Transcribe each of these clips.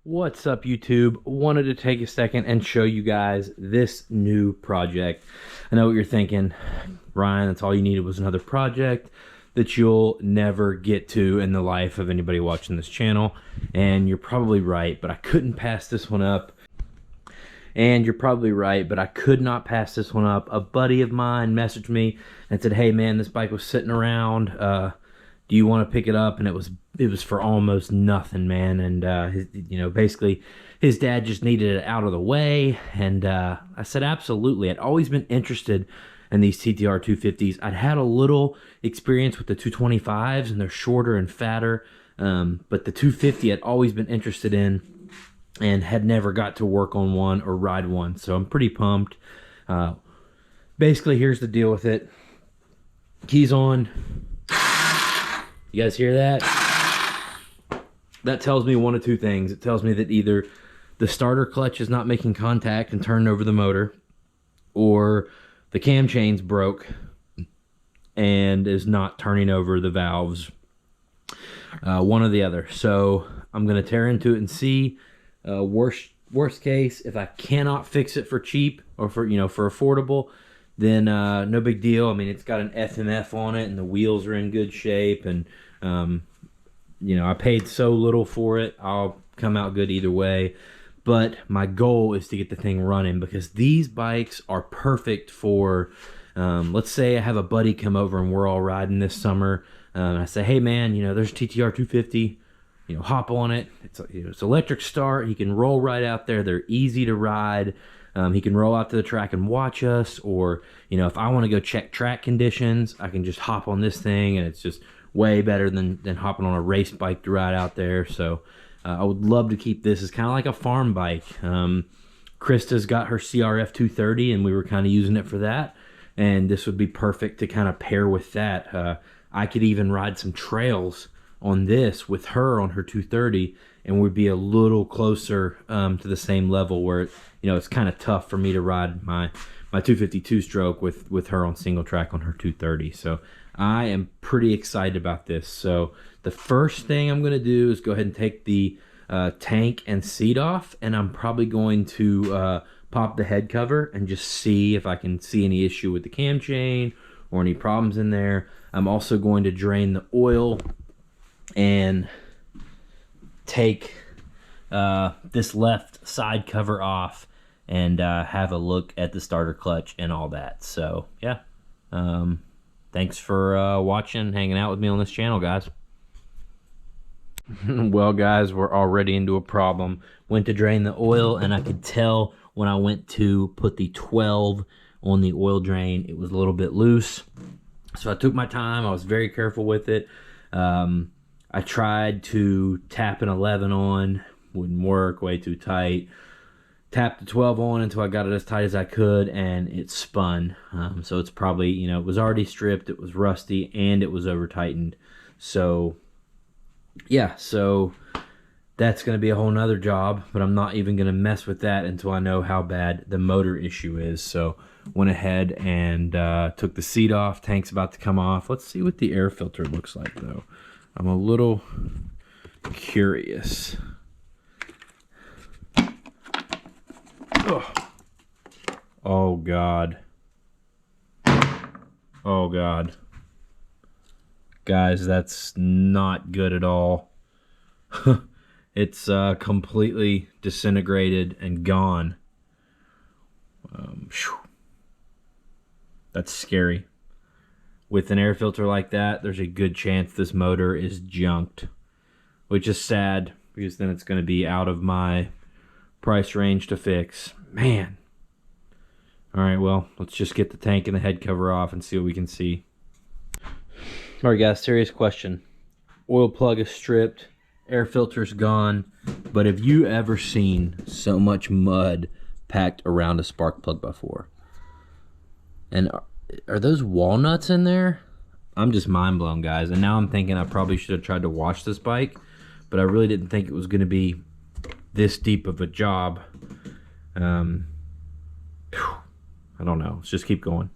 What's up, YouTube? Wanted to take a second and show you guys this new project. I know what you're thinking, Ryan, that's all you needed was another project that you'll never get to in the life of anybody watching this channel. And you're probably right, but I couldn't pass this one up. And you're probably right, but I could not pass this one up. A buddy of mine messaged me and said, hey man, this bike was sitting around. Do you want to pick it up? And it was for almost nothing, man. And basically his dad just needed it out of the way. And I said, absolutely. I'd always been interested in these TTR 250s. I'd had a little experience with the 225s, and they're shorter and fatter. But the 250 I'd always been interested in and had never got to work on one or ride one. So I'm pretty pumped. Basically, here's the deal with it. Keys on. You guys hear that? That tells me one of two things. It tells me that either the starter clutch is not making contact and turning over the motor, or the cam chain's broke and is not turning over the valves. One or the other. So I'm going to tear into it and see. Worst case, if I cannot fix it for cheap or for affordable, then no big deal. I mean, it's got an FMF on it and the wheels are in good shape, and I paid so little for it. I'll come out good either way. But my goal is to get the thing running, because these bikes are perfect for, let's say I have a buddy come over and we're all riding this summer. I say, hey man, there's TTR 250. Hop on it. It's electric start. He can roll right out there. They're easy to ride. He can roll out to the track and watch us, or if I want to go check track conditions, I can just hop on this thing, and it's just way better than hopping on a race bike to ride out there. So I would love to keep this as kind of like a farm bike. Krista's got her CRF 230, and we were kind of using it for that, and this would be perfect to kind of pair with that. I could even ride some trails on this with her on her 230, and we'd be a little closer to the same level, where it's kind of tough for me to ride my 252 stroke with her on single track on her 230. So I am pretty excited about this. So the first thing I'm going to do is go ahead and take the tank and seat off, and I'm probably going to pop the head cover and just see if I can see any issue with the cam chain or any problems in there. I'm also going to drain the oil and take this left side cover off and have a look at the starter clutch and all that. So yeah, thanks for watching, hanging out with me on this channel, guys. Well guys, we're already into a problem. Went to drain the oil, and I could tell when I went to put the 12 on the oil drain, it was a little bit loose. So I took my time. I was very careful with it. I tried to tap an 11 on, wouldn't work, way too tight. Tapped the 12 on until I got it as tight as I could, and it spun. So it's probably, it was already stripped, it was rusty, and it was over tightened. So yeah, so that's going to be a whole nother job, but I'm not even going to mess with that until I know how bad the motor issue is. So went ahead and took the seat off. Tank's about to come off. Let's see what the air filter looks like though. I'm a little curious. Oh, oh God. Oh God. Guys, that's not good at all. It's completely disintegrated and gone. That's scary. With an air filter like that, there's a good chance this motor is junked, which is sad, because then it's going to be out of my price range to fix. Man. All right, well, let's just get the tank and the head cover off and see what we can see. All right, guys, serious question. Oil plug is stripped, air filter's gone, but have you ever seen so much mud packed around a spark plug before? And are those walnuts in there? I'm just mind blown, guys. And now I'm thinking I probably should have tried to wash this bike, but I really didn't think it was going to be this deep of a job. I don't know. Let's just keep going.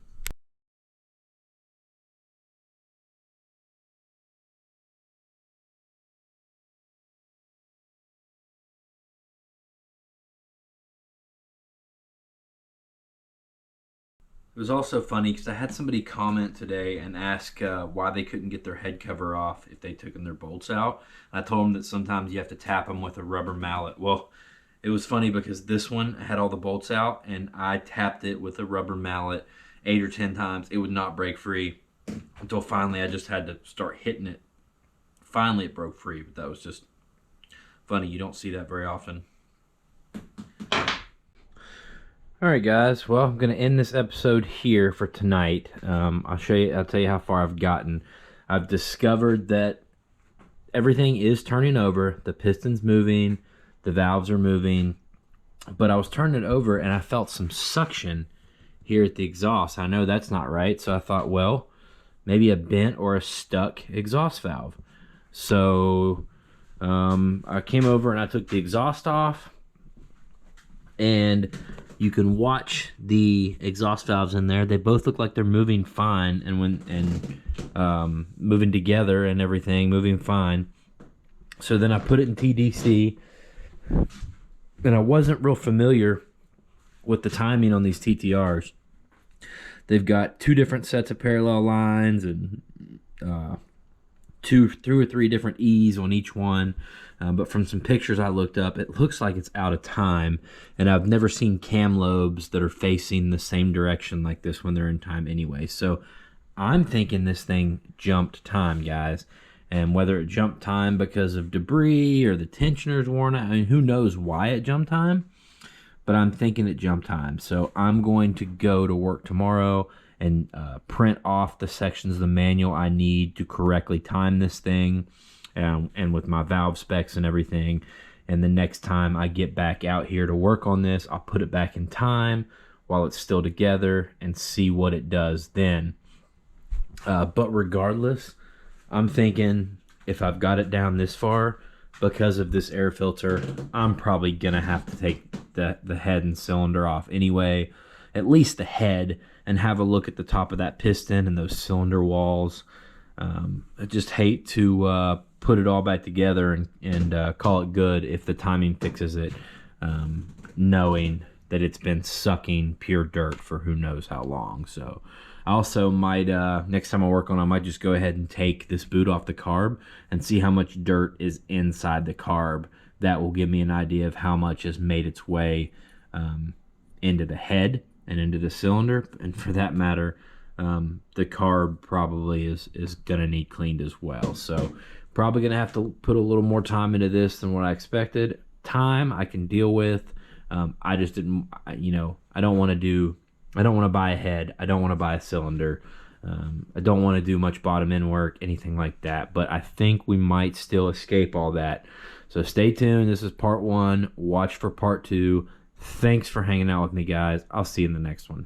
was also funny because I had somebody comment today and ask why they couldn't get their head cover off if they took their bolts out. I told them that sometimes you have to tap them with a rubber mallet. Well, it was funny because this one had all the bolts out and I tapped it with a rubber mallet 8 or 10 times. It would not break free until finally I just had to start hitting it. Finally it broke free, but that was just funny. You don't see that very often. Alright guys, well, I'm going to end this episode here for tonight. I'll tell you how far I've gotten. I've discovered that everything is turning over. The piston's moving, the valves are moving, but I was turning it over and I felt some suction here at the exhaust. I know that's not right, so I thought, well, maybe a bent or a stuck exhaust valve. So I came over and I took the exhaust off, and you can watch the exhaust valves in there. They both look like they're moving fine, and moving together and everything, moving fine. So then I put it in TDC, and I wasn't real familiar with the timing on these TTRs. They've got 2 different sets of parallel lines and 2 or 3 different E's on each one. But from some pictures I looked up, it looks like it's out of time. And I've never seen cam lobes that are facing the same direction like this when they're in time anyway. So I'm thinking this thing jumped time, guys. And whether it jumped time because of debris or the tensioner's worn out, I mean, who knows why it jumped time. But I'm thinking it jumped time. So I'm going to go to work tomorrow and print off the sections of the manual I need to correctly time this thing. And with my valve specs and everything. And the next time I get back out here to work on this, I'll put it back in time while it's still together and see what it does then. But regardless, I'm thinking if I've got it down this far because of this air filter, I'm probably gonna have to take the head and cylinder off anyway, at least the head, and have a look at the top of that piston and those cylinder walls. I just hate to put it all back together and call it good if the timing fixes it, knowing that it's been sucking pure dirt for who knows how long. So I also might, next time I work on it, I might just go ahead and take this boot off the carb and see how much dirt is inside the carb. That will give me an idea of how much has made its way into the head and into the cylinder. And for that matter, the carb probably is going to need cleaned as well. So probably going to have to put a little more time into this than what I expected. Time I can deal with. I just didn't, I don't want to buy a head. I don't want to buy a cylinder. I don't want to do much bottom end work, anything like that. But I think we might still escape all that. So stay tuned. This is part 1. Watch for part 2. Thanks for hanging out with me, guys. I'll see you in the next one.